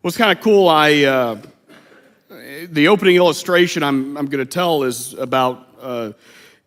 What's kind of cool, the opening illustration I'm going to tell is about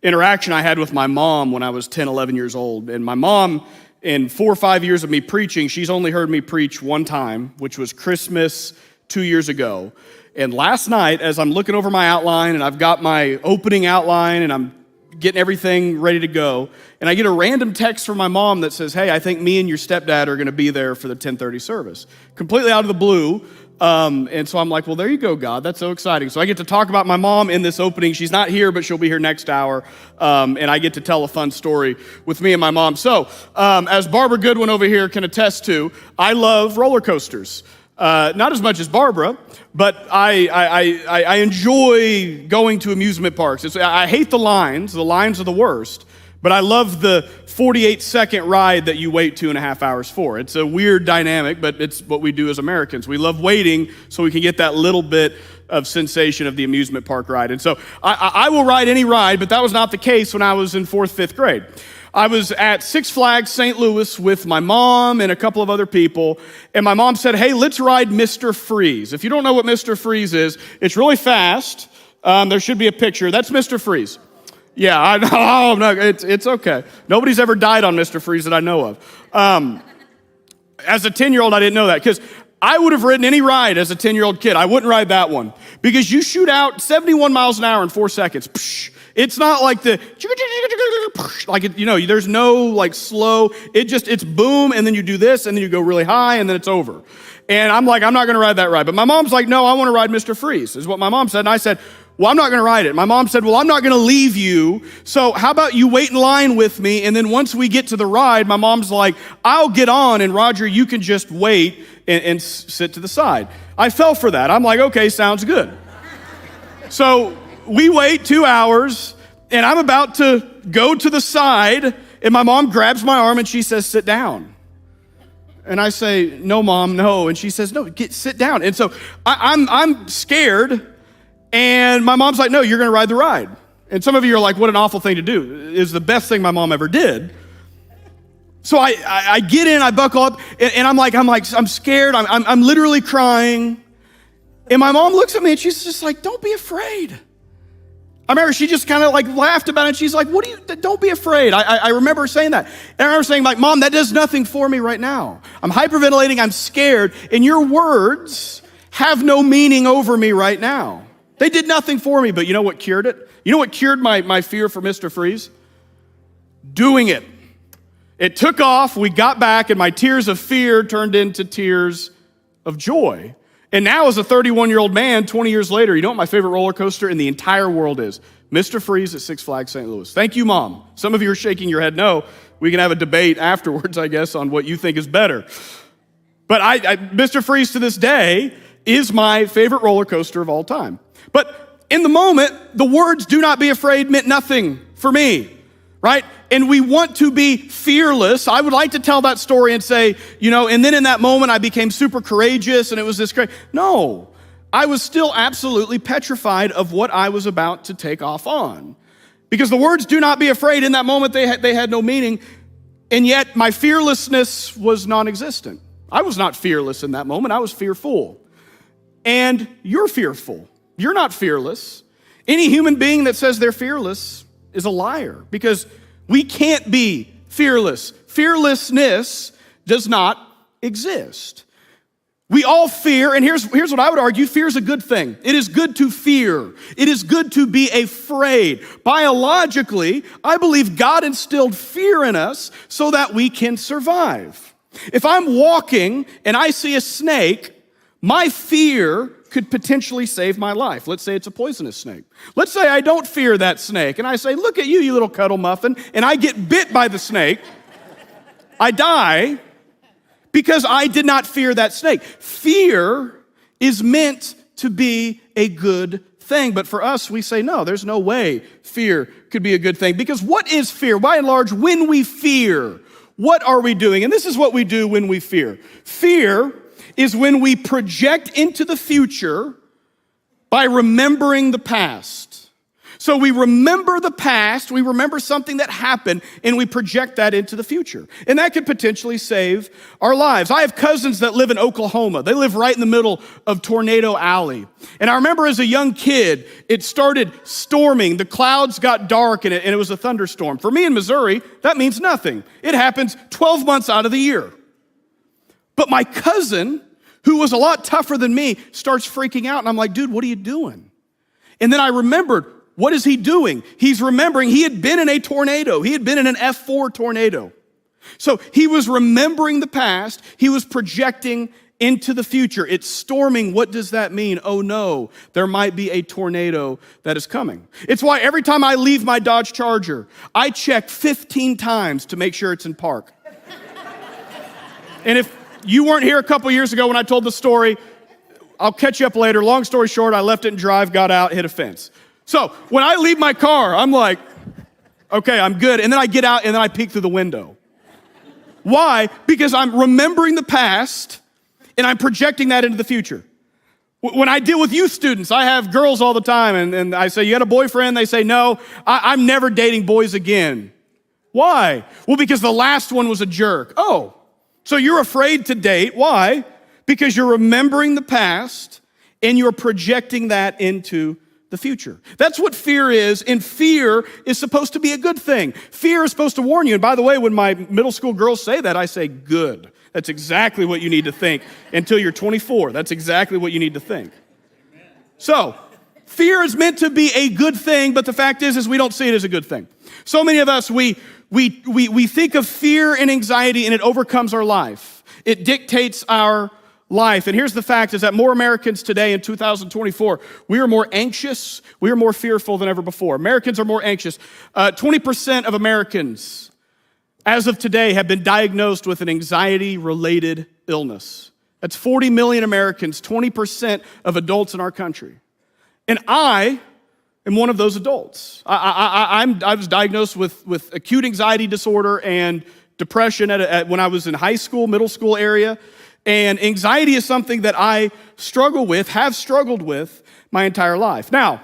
interaction I had with my mom when I was 10, 11 years old. And my mom, in 4 or 5 years of me preaching, she's only heard me preach one time, which was Christmas 2 years ago. And last night, as I'm looking over my outline, and I've got my opening outline, and I'm getting everything ready to go, and I get a random text from my mom that says, "Hey, I think me and your stepdad are going to be there for the 10:30 service." Completely out of the blue. And so I'm like, well, there you go, God. That's so exciting. So I get to talk about my mom in this opening. She's not here, but she'll be here next hour. And I get to tell a fun story with me and my mom. So as Barbara Goodwin over here can attest to, I love roller coasters. Not as much as Barbara, but I enjoy going to amusement parks. I hate the lines. The lines are the worst. But I love the 48-second ride that you wait 2.5 hours for. It's a weird dynamic, but it's what we do as Americans. We love waiting so we can get that little bit of sensation of the amusement park ride. And so I will ride any ride, but that was not the case when I was in 4th, 5th grade. I was at Six Flags St. Louis with my mom and a couple of other people, and my mom said, "Hey, let's ride Mr. Freeze." If you don't know what Mr. Freeze is, it's really fast. There should be a picture. That's Mr. Freeze. Yeah, I know. Oh, no, it's okay. Nobody's ever died on Mr. Freeze that I know of. As a 10-year-old, I didn't know that because I would have ridden any ride as a 10-year-old kid. I wouldn't ride that one because you shoot out 71 miles an hour in 4 seconds. It's not like there's no like slow. It's boom, and then you do this, and then you go really high, and then it's over. And I'm like, I'm not going to ride that ride. But my mom's like, no, I want to ride Mr. Freeze, is what my mom said. And I said, well, I'm not going to ride it. My mom said, well, I'm not going to leave you. So how about you wait in line with me? And then once we get to the ride, my mom's like, I'll get on. And Roger, you can just wait and sit to the side. I fell for that. I'm like, okay, sounds good. So we wait 2 hours, and I'm about to go to the side, and my mom grabs my arm, and she says, sit down. And I say, no, Mom, no. And she says, no, sit down. And so I'm scared, and my mom's like, no, you're going to ride the ride. And some of you are like, what an awful thing to do. It's the best thing my mom ever did. So I get in, I buckle up, and I'm scared. I'm literally crying. And my mom looks at me, and she's just like, don't be afraid. I remember she just kind of like laughed about it. And she's like, don't be afraid. I remember saying that. And I remember saying, like, Mom, that does nothing for me right now. I'm hyperventilating, I'm scared, and your words have no meaning over me right now. They did nothing for me, but you know what cured it? You know what cured my fear for Mr. Freeze? Doing it. It took off, we got back, and my tears of fear turned into tears of joy. And now as a 31-year-old man, 20 years later, you know what my favorite roller coaster in the entire world is? Mr. Freeze at Six Flags St. Louis. Thank you, Mom. Some of you are shaking your head no. We can have a debate afterwards, I guess, on what you think is better. But Mr. Freeze to this day is my favorite roller coaster of all time. But in the moment, the words "do not be afraid" meant nothing for me, right? And we want to be fearless. I would like to tell that story and say, and then in that moment I became super courageous and it was this great. No, I was still absolutely petrified of what I was about to take off on. Because the words "do not be afraid" in that moment, they had no meaning. And yet my fearlessness was non-existent. I was not fearless in that moment. I was fearful. And you're fearful. You're not fearless. Any human being that says they're fearless is a liar because we can't be fearless. Fearlessness does not exist. We all fear, and here's what I would argue, fear is a good thing. It is good to fear. It is good to be afraid. Biologically, I believe God instilled fear in us so that we can survive. If I'm walking and I see a snake, my fear could potentially save my life. Let's say it's a poisonous snake. Let's say I don't fear that snake, and I say, look at you, you little cuddle muffin, and I get bit by the snake. I die because I did not fear that snake. Fear is meant to be a good thing, but for us, we say, no, there's no way fear could be a good thing. Because what is fear? By and large, when we fear, what are we doing? And this is what we do when we fear. Fear is when we project into the future by remembering the past. So we remember the past, we remember something that happened, and we project that into the future. And that could potentially save our lives. I have cousins that live in Oklahoma. They live right in the middle of Tornado Alley. And I remember as a young kid, it started storming. The clouds got dark and it was a thunderstorm. For me in Missouri, that means nothing. It happens 12 months out of the year. But my cousin, who was a lot tougher than me, starts freaking out. And I'm like, dude, what are you doing? And then I remembered, what is he doing? He's remembering he had been in a tornado. He had been in an F4 tornado. So he was remembering the past. He was projecting into the future. It's storming. What does that mean? Oh no, there might be a tornado that is coming. It's why every time I leave my Dodge Charger, I check 15 times to make sure it's in park. And if you weren't here a couple years ago when I told the story, I'll catch you up later. Long story short, I left it in drive, got out, hit a fence. So when I leave my car, I'm like, okay, I'm good. And then I get out and then I peek through the window. Why? Because I'm remembering the past and I'm projecting that into the future. When I deal with youth students, I have girls all the time and I say, you got a boyfriend? They say, no, I'm never dating boys again. Why? Well, because the last one was a jerk. Oh, so you're afraid to date. Why? Because you're remembering the past and you're projecting that into the future. That's what fear is, and fear is supposed to be a good thing. Fear is supposed to warn you. And by the way, when my middle school girls say that, I say, good. That's exactly what you need to think until you're 24. That's exactly what you need to think. So, fear is meant to be a good thing, but the fact is we don't see it as a good thing. So many of us, we think of fear and anxiety, and it overcomes our life. It dictates our life. And here's the fact is that more Americans today in 2024, we are more anxious, we are more fearful than ever before. Americans are more anxious. 20% of Americans, as of today, have been diagnosed with an anxiety-related illness. That's 40 million Americans, 20% of adults in our country. And I am one of those adults. I was diagnosed with acute anxiety disorder and depression when I was in high school, middle school area. And anxiety is something that I struggle with, have struggled with my entire life. Now,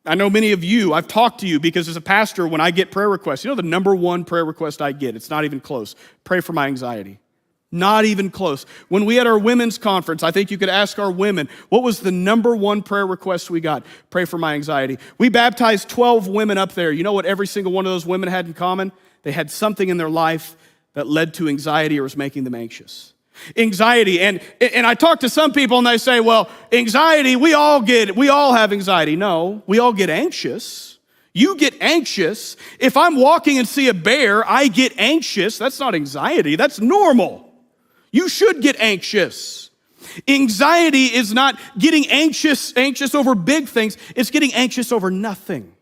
I know many of you, I've talked to you because as a pastor, when I get prayer requests, you know the number one prayer request I get, it's not even close. Pray for my anxiety. Not even close. When we had our women's conference, I think you could ask our women, what was the number one prayer request we got? Pray for my anxiety. We baptized 12 women up there. You know what every single one of those women had in common? They had something in their life that led to anxiety or was making them anxious. Anxiety, and I talk to some people and they say, well, anxiety, we all have anxiety. No, we all get anxious. You get anxious. If I'm walking and see a bear, I get anxious. That's not anxiety, that's normal. You should get anxious. Anxiety is not getting anxious over big things, it's getting anxious over nothing.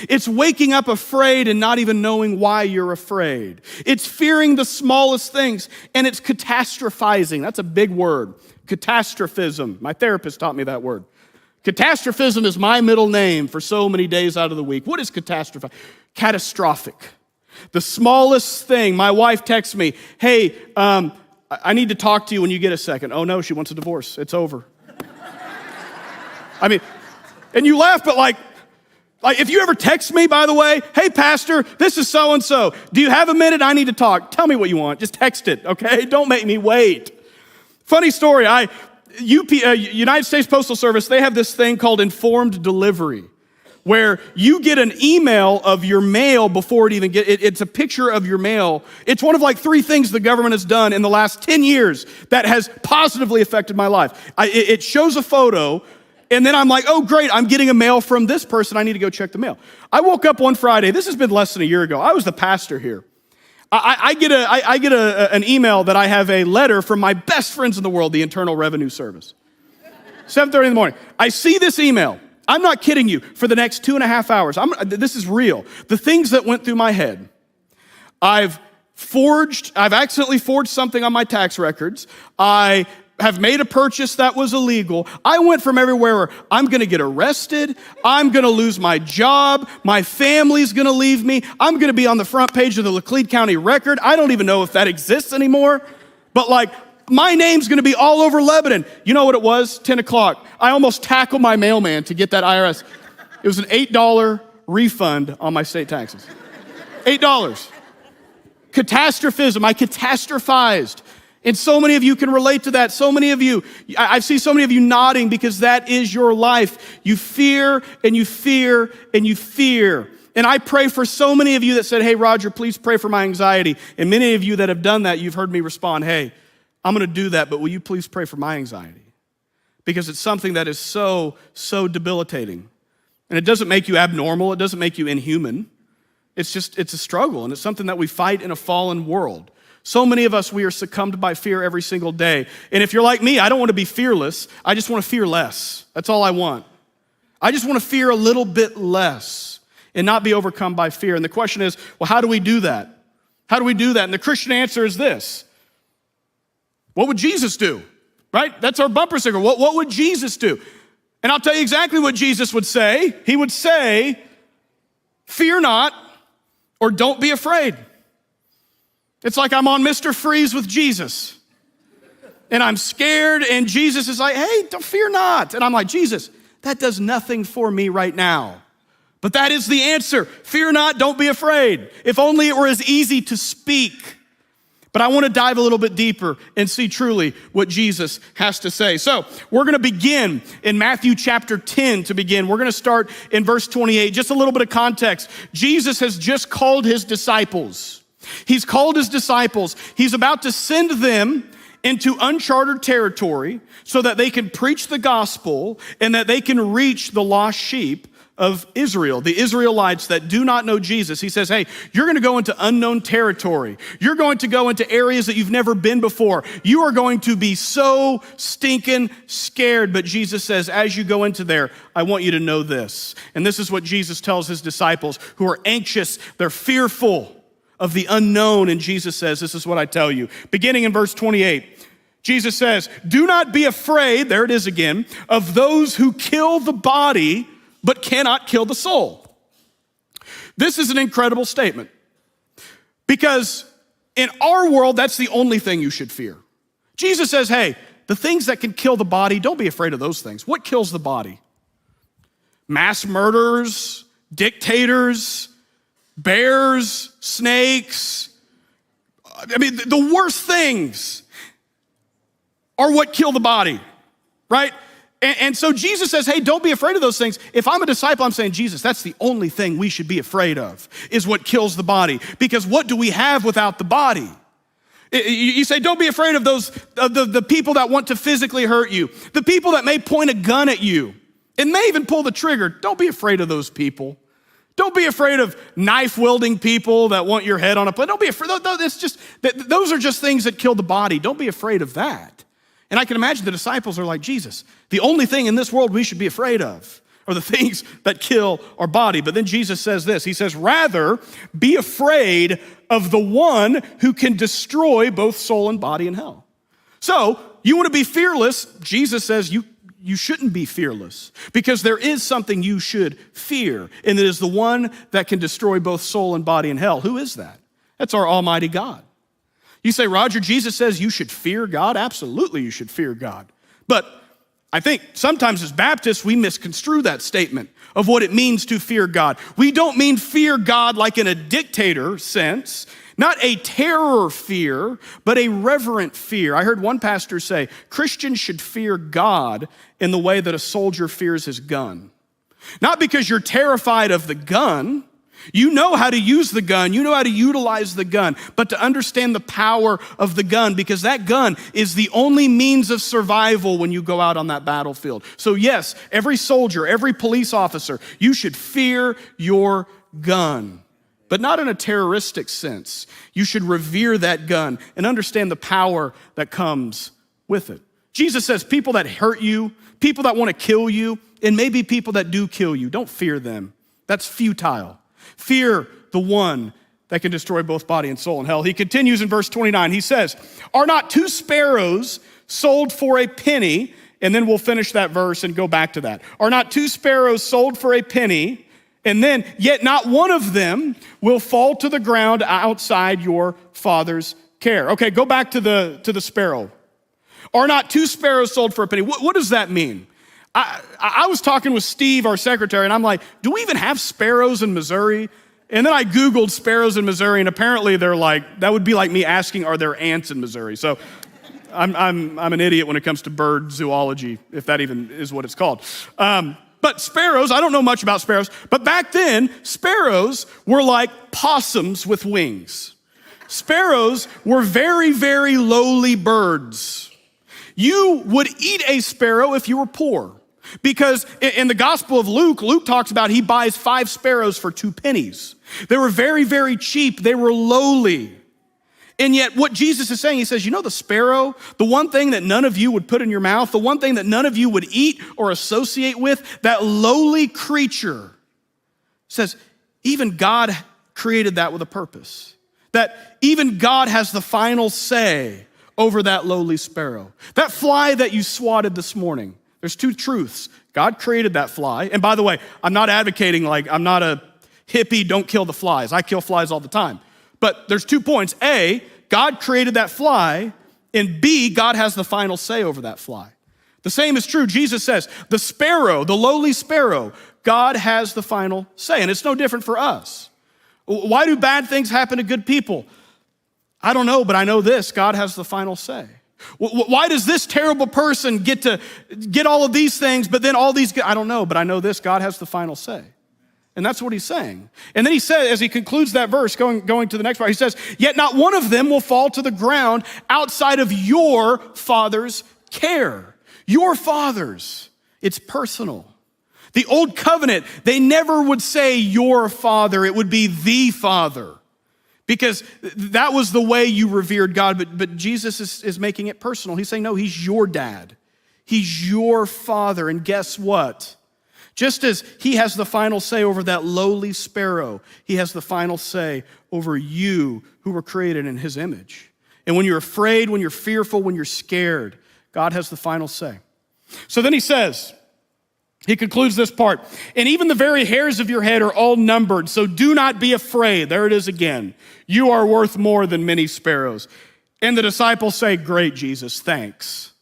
It's waking up afraid and not even knowing why you're afraid. It's fearing the smallest things, and it's catastrophizing. That's a big word, catastrophism. My therapist taught me that word. Catastrophism is my middle name for so many days out of the week. What is catastrophic? Catastrophic. The smallest thing. My wife texts me, hey, I need to talk to you when you get a second. Oh no, she wants a divorce. It's over. I mean, and you laugh, but like if you ever text me, by the way, hey, pastor, this is so-and-so. Do you have a minute? I need to talk. Tell me what you want. Just text it, okay? Don't make me wait. Funny story. United States Postal Service, they have this thing called informed delivery, where you get an email of your mail before it even it's a picture of your mail. It's one of like 3 things the government has done in the last 10 years that has positively affected my life. It shows a photo. And then I'm like, oh, great, I'm getting a mail from this person. I need to go check the mail. I woke up one Friday. This has been less than a year ago. I was the pastor here. I get an email that I have a letter from my best friends in the world, the Internal Revenue Service. 7:30 in the morning. I see this email. I'm not kidding you. For the next 2.5 hours, this is real. The things that went through my head. I've accidentally forged something on my tax records. I have made a purchase that was illegal. I went from everywhere where I'm gonna get arrested, I'm gonna lose my job, my family's gonna leave me, I'm gonna be on the front page of the Laclede County Record. I don't even know if that exists anymore, but like, my name's gonna be all over Lebanon. You know what it was? 10 o'clock. I almost tackled my mailman to get that IRS. It was an $8 refund on my state taxes. $8. Catastrophism, I catastrophized. And so many of you can relate to that. So many of you, I see so many of you nodding because that is your life. You fear and you fear and you fear. And I pray for so many of you that said, hey, Roger, please pray for my anxiety. And many of you that have done that, you've heard me respond, hey, I'm going to do that, but will you please pray for my anxiety? Because it's something that is so debilitating. And it doesn't make you abnormal. It doesn't make you inhuman. It's a struggle, and it's something that we fight in a fallen world. So many of us, we are succumbed by fear every single day. And if you're like me, I don't want to be fearless. I just want to fear less. That's all I want. I just want to fear a little bit less and not be overcome by fear. And the question is, well, how do we do that? How do we do that? And the Christian answer is this. What would Jesus do? Right? That's our bumper sticker. What would Jesus do? And I'll tell you exactly what Jesus would say. He would say, fear not, or don't be afraid. It's like I'm on Mr. Freeze with Jesus. And I'm scared, and Jesus is like, hey, don't fear not. And I'm like, Jesus, that does nothing for me right now. But that is the answer. Fear not, don't be afraid. If only it were as easy to speak. But I want to dive a little bit deeper and see truly what Jesus has to say. So we're going to begin in Matthew chapter 10 to begin. We're going to start in verse 28. Just a little bit of context. Jesus has just called his disciples. He's called his disciples. He's about to send them into uncharted territory so that they can preach the gospel and that they can reach the lost sheep of Israel, the Israelites that do not know Jesus. He says, hey, you're going to go into unknown territory. You're going to go into areas that you've never been before. You are going to be so stinking scared. But Jesus says, as you go into there, I want you to know this. And this is what Jesus tells his disciples who are anxious. They're fearful of the unknown. And Jesus says, this is what I tell you. Beginning in verse 28, Jesus says, do not be afraid, there it is again, of those who kill the body, but cannot kill the soul. This is an incredible statement because in our world, that's the only thing you should fear. Jesus says, hey, the things that can kill the body, don't be afraid of those things. What kills the body? Mass murderers, dictators, bears, snakes. I mean, the worst things are what kill the body, right? And so Jesus says, hey, don't be afraid of those things. If I'm a disciple, I'm saying, Jesus, that's the only thing we should be afraid of, is what kills the body. Because what do we have without the body? You say, don't be afraid of those, of the people that want to physically hurt you, the people that may point a gun at you and may even pull the trigger. Don't be afraid of those people. Don't be afraid of knife-wielding people that want your head on a plate. Don't be afraid. Those are just things that kill the body. Don't be afraid of that. And I can imagine the disciples are like, Jesus, the only thing in this world we should be afraid of are the things that kill our body. But then Jesus says this. He says, rather, be afraid of the one who can destroy both soul and body in hell. So you want to be fearless. Jesus says you shouldn't be fearless because there is something you should fear. And it is the one that can destroy both soul and body in hell. Who is that? That's our Almighty God. You say, Roger, Jesus says you should fear God. Absolutely, you should fear God. But I think sometimes as Baptists, we misconstrue that statement of what it means to fear God. We don't mean fear God like in a dictator sense, not a terror fear, but a reverent fear. I heard one pastor say, Christians should fear God in the way that a soldier fears his gun. Not because you're terrified of the gun. You know how to use the gun. You know how to utilize the gun, but to understand the power of the gun, because that gun is the only means of survival when you go out on that battlefield. So yes, every soldier, every police officer, you should fear your gun, but not in a terroristic sense. You should revere that gun and understand the power that comes with it. Jesus says people that hurt you, people that want to kill you, and maybe people that do kill you, don't fear them. That's futile. Fear the one that can destroy both body and soul in hell. He continues in verse 29. He says, are not 2 sparrows sold for a penny? And then we'll finish that verse and go back to that. Are not 2 sparrows sold for a penny? And then, yet not one of them will fall to the ground outside your Father's care. Okay, go back to the sparrow. Are not 2 sparrows sold for a penny? What does that mean? I was talking with Steve, our secretary, and I'm like, do we even have sparrows in Missouri? And then I Googled sparrows in Missouri, and apparently they're like, that would be like me asking, are there ants in Missouri? So I'm an idiot when it comes to bird zoology, if that even is what it's called. But sparrows, I don't know much about sparrows, but back then, sparrows were like possums with wings. Sparrows were very, very lowly birds. You would eat a sparrow if you were poor. Because in the Gospel of Luke, Luke talks about he buys 5 sparrows for 2 pennies. They were very, very cheap. They were lowly. And yet what Jesus is saying, he says, you know the sparrow, the one thing that none of you would put in your mouth, the one thing that none of you would eat or associate with, that lowly creature, says even God created that with a purpose. That even God has the final say over that lowly sparrow. That fly that you swatted this morning, there's 2 truths. God created that fly. And by the way, I'm not advocating I'm not a hippie, don't kill the flies. I kill flies all the time. But there's 2 points. A, God created that fly. And B, God has the final say over that fly. The same is true. Jesus says, the sparrow, the lowly sparrow, God has the final say. And it's no different for us. Why do bad things happen to good people? I don't know, but I know this, God has the final say. Why does this terrible person get to get all of these things, but then all these, I don't know, but I know this, God has the final say. And that's what he's saying. And then he says, as he concludes that verse, going to the next part, he says, yet not one of them will fall to the ground outside of your Father's care. Your Father's. It's personal. The old covenant, they never would say your Father, it would be the Father. Because that was the way you revered God, but Jesus is making it personal. He's saying, no, he's your dad. He's your Father, and guess what? Just as he has the final say over that lowly sparrow, he has the final say over you who were created in his image. And when you're afraid, when you're fearful, when you're scared, God has the final say. So then he says, he concludes this part, and even the very hairs of your head are all numbered, so do not be afraid. There it is again. You are worth more than many sparrows. And the disciples say, great, Jesus, thanks.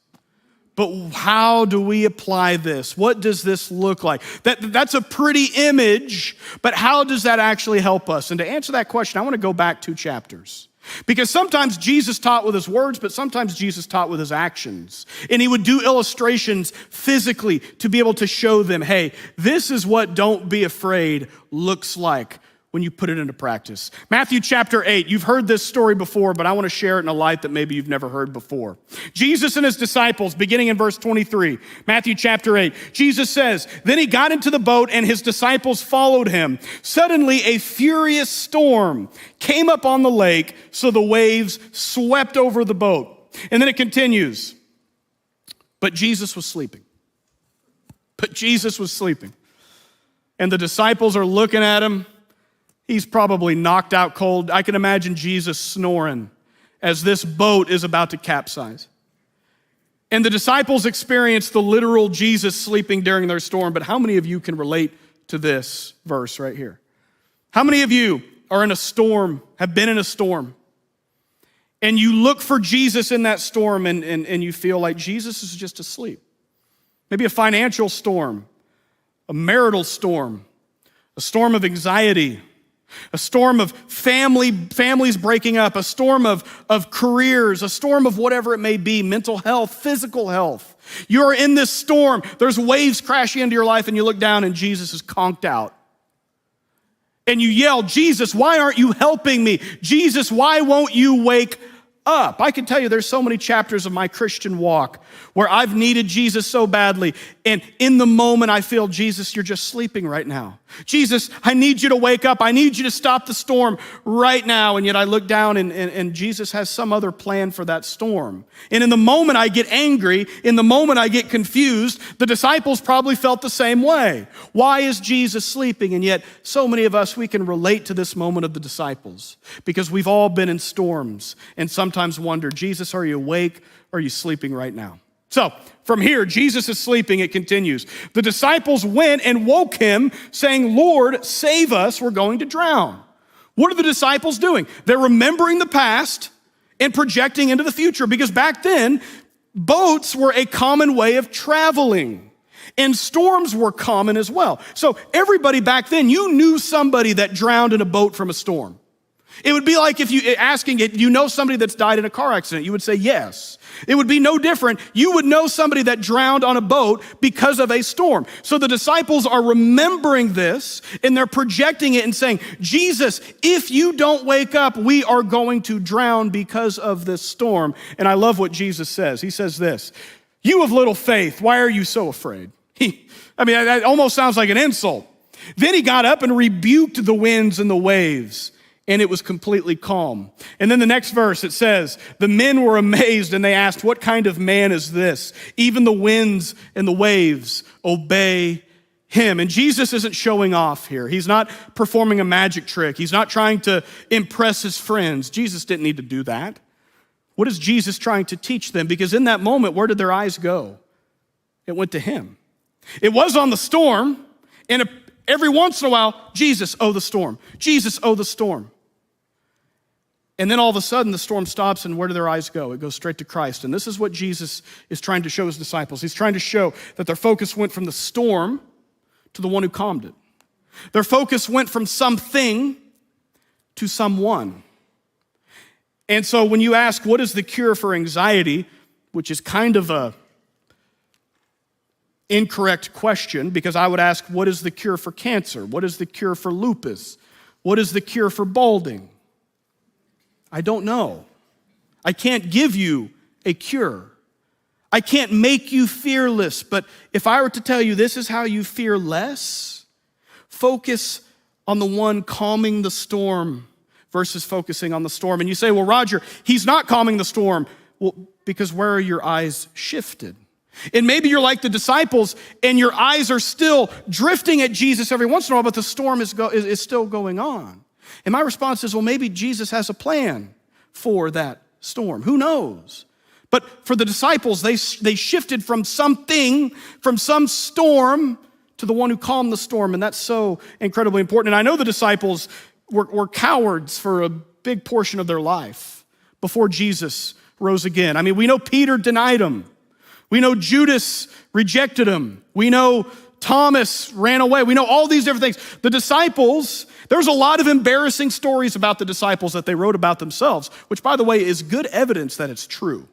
But how do we apply this? What does this look like? That's a pretty image, but how does that actually help us? And to answer that question, I want to go back 2 chapters. Because sometimes Jesus taught with his words, but sometimes Jesus taught with his actions. And he would do illustrations physically to be able to show them, hey, this is what don't be afraid looks like when you put it into practice. Matthew chapter 8, you've heard this story before, but I want to share it in a light that maybe you've never heard before. Jesus and his disciples, beginning in verse 23, Matthew chapter 8, Jesus says, then he got into the boat and his disciples followed him. Suddenly a furious storm came up on the lake, so the waves swept over the boat. And then it continues, but Jesus was sleeping. But Jesus was sleeping. And the disciples are looking at him. He's probably knocked out cold. I can imagine Jesus snoring as this boat is about to capsize. And the disciples experience the literal Jesus sleeping during their storm, but how many of you can relate to this verse right here? How many of you are in a storm, have been in a storm, and you look for Jesus in that storm and you feel like Jesus is just asleep? Maybe a financial storm, a marital storm, a storm of anxiety, a storm of families breaking up, a storm of careers, a storm of whatever it may be, mental health, physical health. You're in this storm. There's waves crashing into your life and you look down and Jesus is conked out. And you yell, Jesus, why aren't you helping me? Jesus, why won't you wake up? I can tell you there's so many chapters of my Christian walk where I've needed Jesus so badly, and in the moment I feel, Jesus, you're just sleeping right now. Jesus, I need you to wake up. I need you to stop the storm right now. And yet I look down and Jesus has some other plan for that storm. And in the moment I get angry, in the moment I get confused, the disciples probably felt the same way. Why is Jesus sleeping? And yet so many of us, we can relate to this moment of the disciples because we've all been in storms and sometimes wonder, Jesus, are you awake or are you sleeping right now? So from here, Jesus is sleeping, it continues. The disciples went and woke him saying, Lord, save us, we're going to drown. What are the disciples doing? They're remembering the past and projecting into the future because back then, boats were a common way of traveling. And storms were common as well. So everybody back then, you knew somebody that drowned in a boat from a storm. It would be like if you asking it, you know somebody that's died in a car accident, you would say yes. It would be no different. You would know somebody that drowned on a boat because of a storm. So the disciples are remembering this and they're projecting it and saying, Jesus, if you don't wake up, we are going to drown because of this storm. And I love what Jesus says. He says this, you have little faith, why are you so afraid? That almost sounds like an insult. Then he got up and rebuked the winds and the waves, and it was completely calm. And then the next verse, it says, the men were amazed and they asked, what kind of man is this? Even the winds and the waves obey him. And Jesus isn't showing off here. He's not performing a magic trick. He's not trying to impress his friends. Jesus didn't need to do that. What is Jesus trying to teach them? Because in that moment, where did their eyes go? It went to him. It was on the storm, and every once in a while, Jesus, oh, the storm. Jesus, oh, the storm. And then all of a sudden, the storm stops, and where do their eyes go? It goes straight to Christ. And this is what Jesus is trying to show his disciples. He's trying to show that their focus went from the storm to the one who calmed it. Their focus went from something to someone. And so when you ask, what is the cure for anxiety, which is kind of a incorrect question, because I would ask, what is the cure for cancer? What is the cure for lupus? What is the cure for balding? I don't know. I can't give you a cure. I can't make you fearless, but if I were to tell you this is how you fear less, focus on the one calming the storm versus focusing on the storm. And you say, well, Roger, he's not calming the storm. Well, because where are your eyes shifted? And maybe you're like the disciples and your eyes are still drifting at Jesus every once in a while, but the storm is still going on. And my response is, well, maybe Jesus has a plan for that storm. Who knows? But for the disciples, they shifted from something, from some storm to the one who calmed the storm. And that's so incredibly important. And I know the disciples were cowards for a big portion of their life before Jesus rose again. I mean, we know Peter denied him. We know Judas rejected him. We know Thomas ran away. We know all these different things. The disciples, there's a lot of embarrassing stories about the disciples that they wrote about themselves, which, by the way, is good evidence that it's true.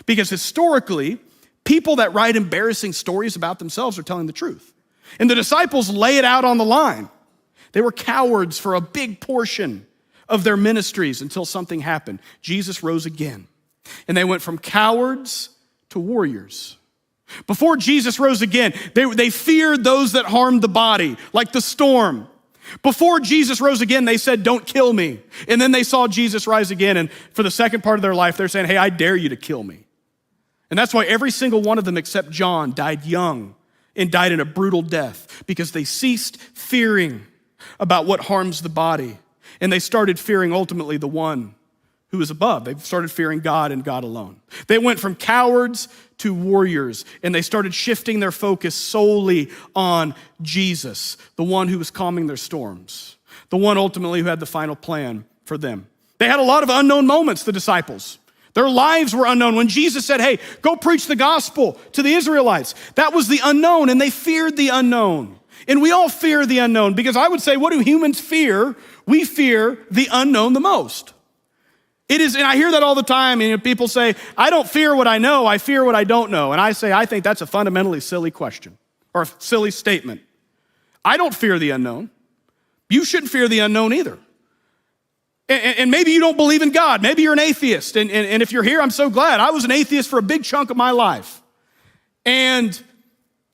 Because historically, people that write embarrassing stories about themselves are telling the truth. And the disciples lay it out on the line. They were cowards for a big portion of their ministries until something happened. Jesus rose again. And they went from cowards to warriors. Before Jesus rose again, they feared those that harmed the body, like the storm. Before Jesus rose again, they said, don't kill me. And then they saw Jesus rise again, and for the second part of their life, they're saying, hey, I dare you to kill me. And that's why every single one of them except John died young and died in a brutal death, because they ceased fearing about what harms the body, and they started fearing ultimately the one who is above. They started fearing God and God alone. They went from cowards to warriors, and they started shifting their focus solely on Jesus, the one who was calming their storms, the one ultimately who had the final plan for them. They had a lot of unknown moments, the disciples. Their lives were unknown. When Jesus said, hey, go preach the gospel to the Israelites, that was the unknown, and they feared the unknown. And we all fear the unknown, because I would say, what do humans fear? We fear the unknown the most. It is, and I hear that all the time, and people say, I don't fear what I know, I fear what I don't know. And I say, I think that's a fundamentally silly question, or a silly statement. I don't fear the unknown. You shouldn't fear the unknown either. And maybe you don't believe in God. Maybe you're an atheist. And if you're here, I'm so glad. I was an atheist for a big chunk of my life. And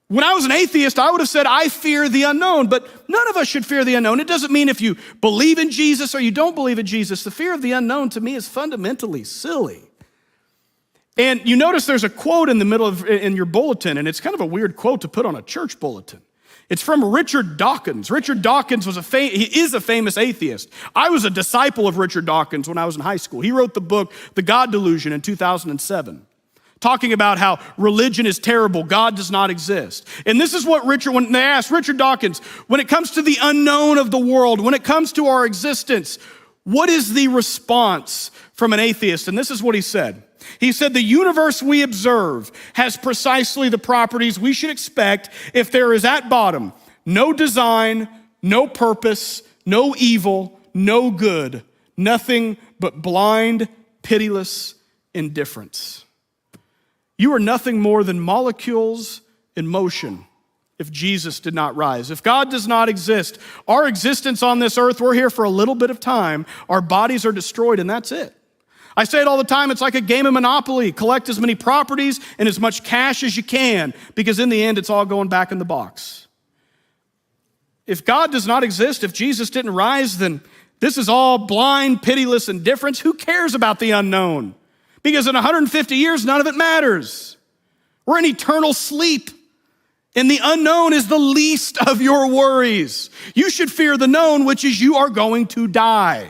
when I was an atheist, I would have said, I fear the unknown, but none of us should fear the unknown. It doesn't mean if you believe in Jesus or you don't believe in Jesus. The fear of the unknown to me is fundamentally silly. And you notice there's a quote in the middle in your bulletin, and it's kind of a weird quote to put on a church bulletin. It's from Richard Dawkins. Richard Dawkins he is a famous atheist. I was a disciple of Richard Dawkins when I was in high school. He wrote the book, The God Delusion, in 2007. Talking about how religion is terrible, God does not exist. And this is what when they asked Richard Dawkins, when it comes to the unknown of the world, when it comes to our existence, what is the response from an atheist? And this is what he said. He said, the universe we observe has precisely the properties we should expect if there is at bottom no design, no purpose, no evil, no good, nothing but blind, pitiless indifference. You are nothing more than molecules in motion if Jesus did not rise. If God does not exist, our existence on this earth, we're here for a little bit of time, our bodies are destroyed, and that's it. I say it all the time, it's like a game of Monopoly. Collect as many properties and as much cash as you can, because in the end, it's all going back in the box. If God does not exist, if Jesus didn't rise, then this is all blind, pitiless indifference. Who cares about the unknown? Because in 150 years, none of it matters. We're in eternal sleep. And the unknown is the least of your worries. You should fear the known, which is you are going to die.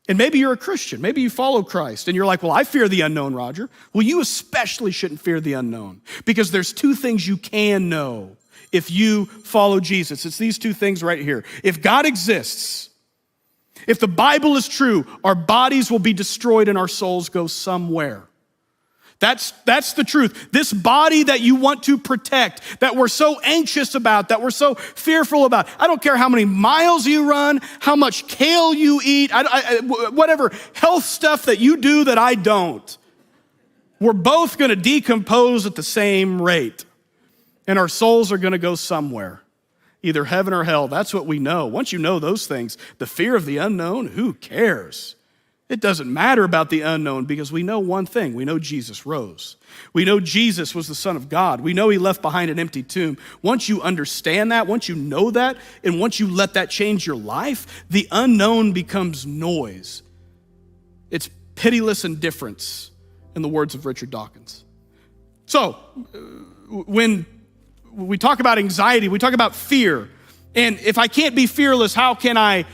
And maybe you're a Christian. Maybe you follow Christ. And you're like, well, I fear the unknown, Roger. Well, you especially shouldn't fear the unknown. Because there's two things you can know if you follow Jesus. It's these two things right here. If God exists, if the Bible is true, our bodies will be destroyed and our souls go somewhere. That's the truth. This body that you want to protect, that we're so anxious about, that we're so fearful about. I don't care how many miles you run, how much kale you eat, whatever health stuff that you do that I don't. We're both going to decompose at the same rate. And our souls are going to go somewhere, either heaven or hell. That's what we know. Once you know those things, the fear of the unknown, who cares? It doesn't matter about the unknown because we know one thing. We know Jesus rose. We know Jesus was the Son of God. We know he left behind an empty tomb. Once you understand that, once you know that, and once you let that change your life, the unknown becomes noise. It's pitiless indifference, in the words of Richard Dawkins. So, when we talk about anxiety, we talk about fear. And if I can't be fearless, how can I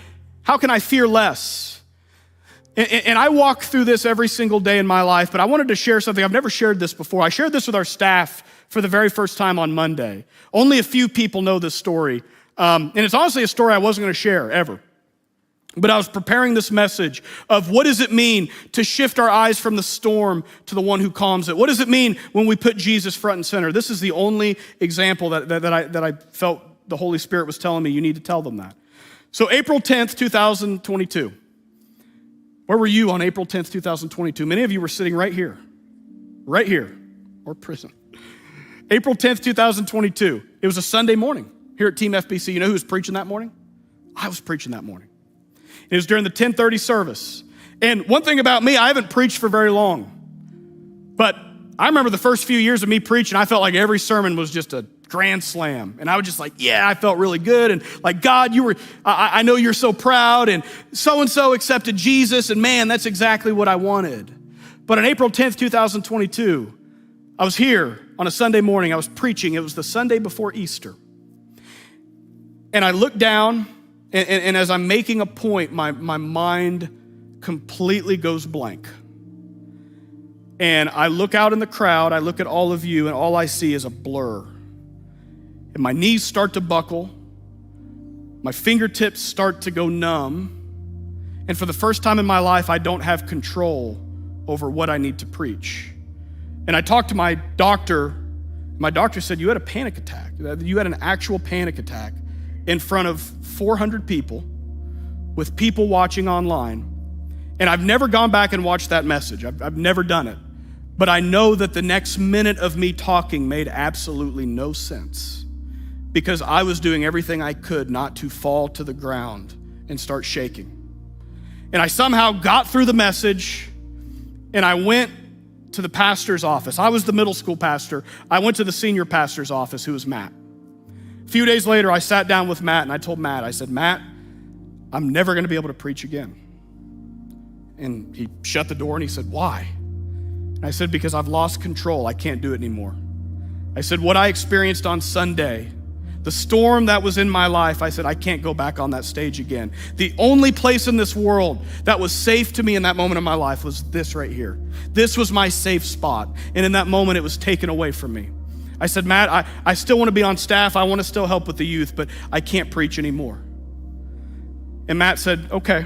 fear less? And I walk through this every single day in my life, but I wanted to share something. I've never shared this before. I shared this with our staff for the very first time on Monday. Only a few people know this story. And it's honestly a story I wasn't going to share ever. But I was preparing this message of what does it mean to shift our eyes from the storm to the one who calms it? What does it mean when we put Jesus front and center? This is the only example that I felt the Holy Spirit was telling me you need to tell them that. So April 10th, 2022. Where were you on April 10th, 2022? Many of you were sitting right here, or prison. April 10th, 2022. It was a Sunday morning here at Team FBC. You know who was preaching that morning? I was preaching that morning. It was during the 10:30 service. And one thing about me, I haven't preached for very long. But I remember the first few years of me preaching, I felt like every sermon was just a grand slam. And I was just like, yeah, I felt really good. And like, God, I know you're so proud. And so-and-so accepted Jesus. And man, that's exactly what I wanted. But on April 10th, 2022, I was here on a Sunday morning. I was preaching. It was the Sunday before Easter. And I looked down, and as I'm making a point, my mind completely goes blank. And I look out in the crowd, I look at all of you, and all I see is a blur. And my knees start to buckle, my fingertips start to go numb, and for the first time in my life, I don't have control over what I need to preach. And I talked to my doctor. My doctor said, you had a panic attack. You had an actual panic attack in front of 400 people with people watching online. And I've never gone back and watched that message. I've never done it. But I know that the next minute of me talking made absolutely no sense because I was doing everything I could not to fall to the ground and start shaking. And I somehow got through the message, and I went to the pastor's office. I was the middle school pastor. I went to the senior pastor's office, who was Matt. A few days later, I sat down with Matt, and I told Matt, I said, Matt, I'm never going to be able to preach again. And he shut the door, and he said, why? And I said, because I've lost control. I can't do it anymore. I said, what I experienced on Sunday, the storm that was in my life, I said, I can't go back on that stage again. The only place in this world that was safe to me in that moment of my life was this right here. This was my safe spot. And in that moment, it was taken away from me. I said, Matt, I still want to be on staff. I want to still help with the youth, but I can't preach anymore. And Matt said, okay.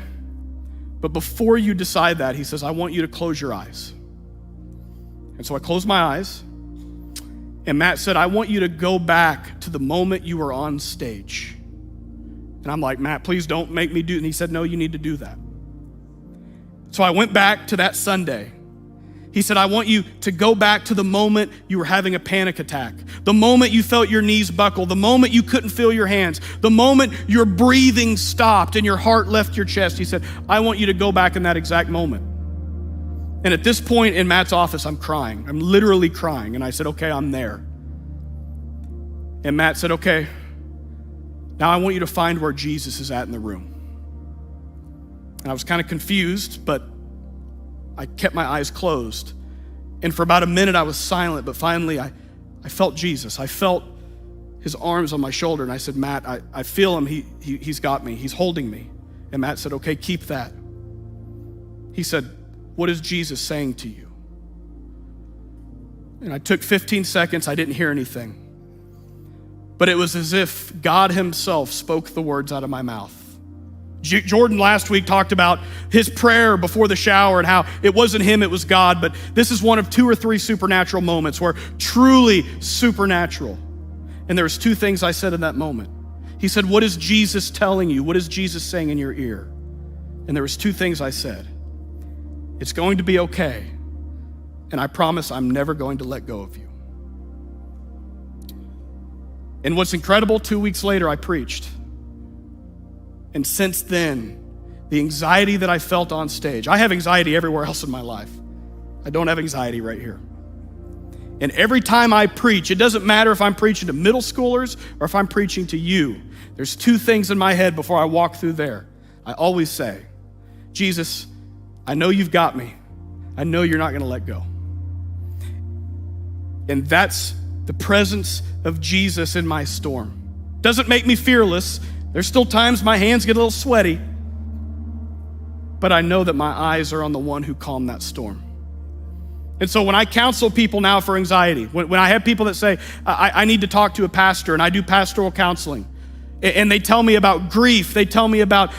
But before you decide that, he says, I want you to close your eyes. And so I closed my eyes, and Matt said, I want you to go back to the moment you were on stage. And I'm like, Matt, please don't make me do it. And he said, no, you need to do that. So I went back to that Sunday. He said, I want you to go back to the moment you were having a panic attack, the moment you felt your knees buckle, the moment you couldn't feel your hands, the moment your breathing stopped and your heart left your chest. He said, I want you to go back in that exact moment. And at this point in Matt's office, I'm crying. I'm literally crying. And I said, okay, I'm there. And Matt said, okay, now I want you to find where Jesus is at in the room. And I was kind of confused, but I kept my eyes closed. And for about a minute, I was silent, but finally I felt Jesus. I felt his arms on my shoulder, and I said, Matt, I feel him. He's got me. He's holding me. And Matt said, okay, keep that. He said, what is Jesus saying to you? And I took 15 seconds. I didn't hear anything. But it was as if God himself spoke the words out of my mouth. Jordan last week talked about his prayer before the shower and how it wasn't him, it was God. But this is one of 2 or 3 supernatural moments where truly supernatural. And there was 2 things I said in that moment. He said, what is Jesus telling you? What is Jesus saying in your ear? And there was 2 things I said. It's going to be okay. And I promise I'm never going to let go of you. And what's incredible, 2 weeks later, I preached. And since then, the anxiety that I felt on stage, I have anxiety everywhere else in my life. I don't have anxiety right here. And every time I preach, it doesn't matter if I'm preaching to middle schoolers or if I'm preaching to you, there's 2 things in my head before I walk through there. I always say, Jesus, I know you've got me. I know you're not gonna let go. And that's the presence of Jesus in my storm. Doesn't make me fearless. There's still times my hands get a little sweaty, but I know that my eyes are on the one who calmed that storm. And so when I counsel people now for anxiety, when I have people that say, I need to talk to a pastor, and I do pastoral counseling, and they tell me about grief, they tell me about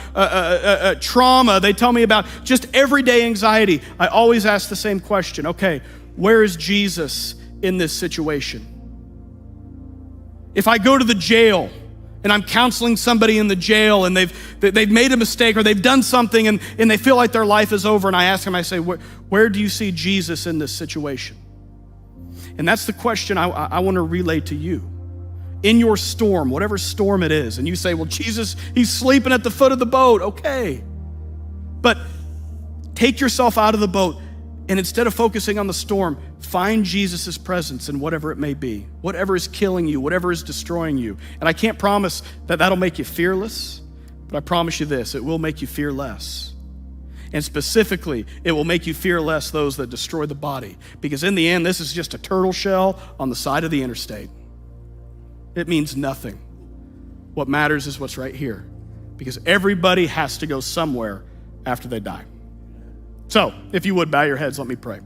trauma, they tell me about just everyday anxiety, I always ask the same question, okay, where is Jesus in this situation? If I go to the jail, and I'm counseling somebody in the jail and they've made a mistake or they've done something and they feel like their life is over, and I ask them, I say, where do you see Jesus in this situation? And that's the question I want to relay to you. In your storm, whatever storm it is, and you say, well, Jesus, he's sleeping at the foot of the boat. Okay. But take yourself out of the boat, and instead of focusing on the storm, find Jesus' presence in whatever it may be, whatever is killing you, whatever is destroying you. And I can't promise that that'll make you fearless, but I promise you this, it will make you fear less. And specifically, it will make you fear less those that destroy the body. Because in the end, this is just a turtle shell on the side of the interstate. It means nothing. What matters is what's right here. Because everybody has to go somewhere after they die. So, if you would, bow your heads, let me pray.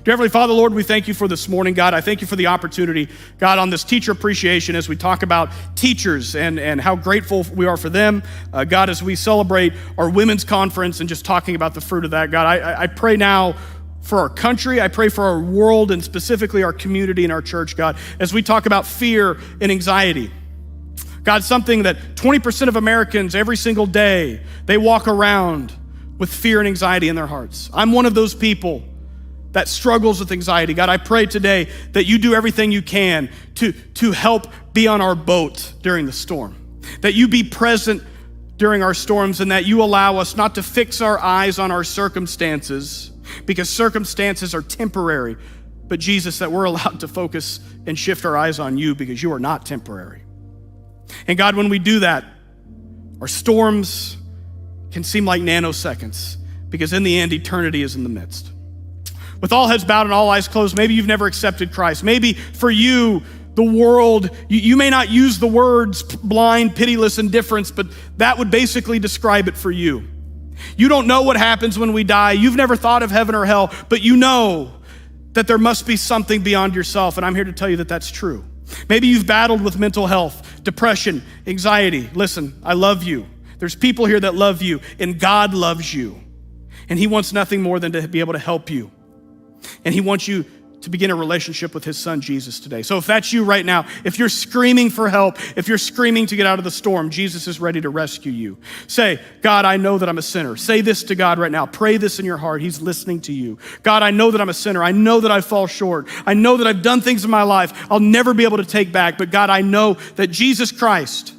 Dear Heavenly Father, Lord, we thank you for this morning, God. I thank you for the opportunity, God, on this teacher appreciation as we talk about teachers and how grateful we are for them. God, as we celebrate our women's conference and just talking about the fruit of that, God, I pray now for our country. I pray for our world and specifically our community and our church, God, as we talk about fear and anxiety. God, something that 20% of Americans every single day, they walk around with fear and anxiety in their hearts. I'm one of those people that struggles with anxiety. God, I pray today that you do everything you can to help be on our boat during the storm, that you be present during our storms, and that you allow us not to fix our eyes on our circumstances, because circumstances are temporary, but Jesus, that we're allowed to focus and shift our eyes on you, because you are not temporary. And God, when we do that, our storms can seem like nanoseconds, because in the end, eternity is in the midst. With all heads bowed and all eyes closed, maybe you've never accepted Christ. Maybe for you, the world, you may not use the words blind, pitiless indifference, but that would basically describe it for you. You don't know what happens when we die. You've never thought of heaven or hell, but you know that there must be something beyond yourself, and I'm here to tell you that that's true. Maybe you've battled with mental health, depression, anxiety. Listen, I love you. There's people here that love you, and God loves you, and he wants nothing more than to be able to help you. And he wants you to begin a relationship with his son, Jesus, today. So if that's you right now, if you're screaming for help, if you're screaming to get out of the storm, Jesus is ready to rescue you. Say, God, I know that I'm a sinner. Say this to God right now. Pray this in your heart. He's listening to you. God, I know that I'm a sinner. I know that I fall short. I know that I've done things in my life I'll never be able to take back. But God, I know that Jesus Christ,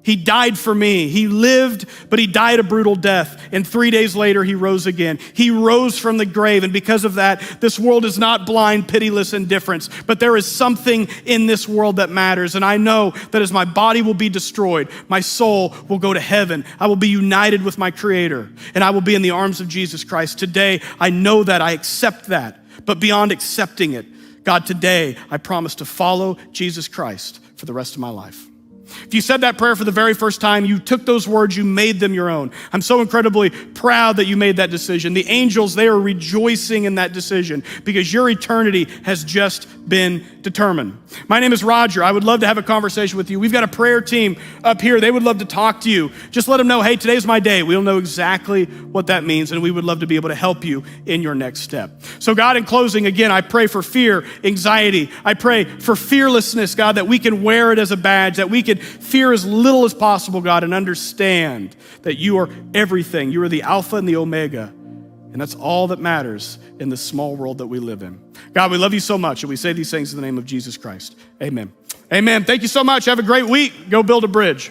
he died for me. He lived, but he died a brutal death. And 3 days later, he rose again. He rose from the grave. And because of that, this world is not blind, pitiless indifference, but there is something in this world that matters. And I know that as my body will be destroyed, my soul will go to heaven. I will be united with my Creator, and I will be in the arms of Jesus Christ. Today, I know that. I accept that. But beyond accepting it, God, today, I promise to follow Jesus Christ for the rest of my life. If you said that prayer for the very first time, you took those words, you made them your own. I'm so incredibly proud that you made that decision. The angels, they are rejoicing in that decision because your eternity has just been determined. My name is Roger. I would love to have a conversation with you. We've got a prayer team up here. They would love to talk to you. Just let them know, hey, today's my day. We'll know exactly what that means, and we would love to be able to help you in your next step. So God, in closing, again, I pray for fear, anxiety. I pray for fearlessness, God, that we can wear it as a badge, that we can fear as little as possible, God, and understand that you are everything. You are the Alpha and the Omega, and that's all that matters in this small world that we live in. God, we love you so much, and we say these things in the name of Jesus Christ. Amen. Amen. Thank you so much. Have a great week. Go build a bridge.